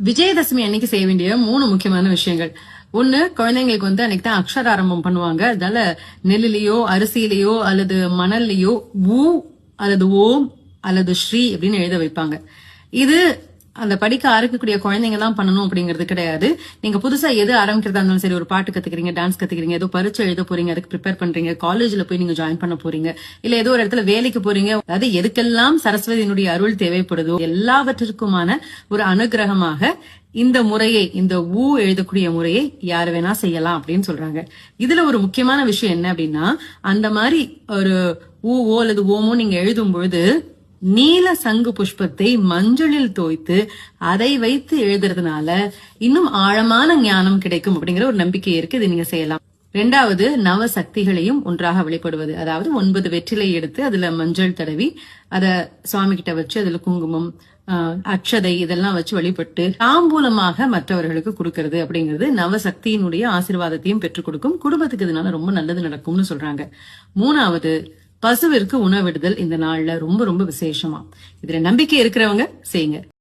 விஜயதசமி அன்னைக்கு செய்ய வேண்டிய 3 முக்கியமான விஷயங்கள். ஒண்ணு, குழந்தைங்களுக்கு அன்னைக்கு தான் அக்ஷர ஆரம்பம் பண்ணுவாங்க. அதனால நெல்லிலேயோ அரிசியிலேயோ அல்லது மணல்லையோ ஊ அல்லது ஓம் அல்லது ஸ்ரீ அப்படின்னு எழுத வைப்பாங்க. இது அந்த படிக்க ஆரம்பிக்கக்கூடிய குழந்தைங்க தான் பண்ணணும் அப்படிங்கிறது கிடையாது. நீங்க புதுசா எது ஆரம்பிக்கிறதா இருந்தாலும் சரி, ஒரு பாட்டு கத்துக்கிறீங்க, டான்ஸ் கத்துக்கிறீங்க, ஏதோ பரீட்சை எழுத போறீங்க, அதுக்கு ப்ரிப்பேர் பண்றீங்க, காலேஜ்ல போய் நீங்க ஜாயின் பண்ண போறீங்க, இல்ல ஏதோ ஒரு இடத்துல வேலைக்கு போறீங்க, அதாவது எதுக்கெல்லாம் சரஸ்வதியினுடைய அருள் தேவைப்படுதோ எல்லாவற்றிற்குமான ஒரு அனுகிரகமாக இந்த முறையை, இந்த ஊ எழுதக்கூடிய முறையை யாரு வேணா செய்யலாம் அப்படின்னு சொல்றாங்க. இதுல ஒரு முக்கியமான விஷயம் என்ன அப்படின்னா, அந்த மாதிரி ஒரு ஊவோ அல்லது ஓமோ நீங்க எழுதும் பொழுது நீல சங்கு புஷ்பத்தை மஞ்சளில் தோய்த்து அதை வைத்து எழுதுறதுனால இன்னும் ஆழமான ஞானம் கிடைக்கும் அப்படிங்கிற ஒரு நம்பிக்கை இருக்கு. இது நீங்க செய்யலாம். 2வது, நவ சக்திகளையும் ஒன்றாக வெளிப்படுவது. அதாவது 9 வெற்றிலை எடுத்து அதுல மஞ்சள் தடவி அத சுவாமி கிட்ட வச்சு அதுல குங்குமம், அக்ஷதை இதெல்லாம் வச்சு வழிபட்டு தாம்பூலமாக மற்றவர்களுக்கு கொடுக்கறது அப்படிங்கிறது நவசக்தியினுடைய ஆசீர்வாதத்தையும் பெற்றுக் கொடுக்கும். குடும்பத்துக்கு இதனால ரொம்ப நல்லது நடக்கும்னு சொல்றாங்க. 3வது, பசுவிற்கு உணவிடுதல் இந்த நாள்ல ரொம்ப ரொம்ப விசேஷமா. இதுல நம்பிக்கை இருக்கிறவங்க செய்யுங்க.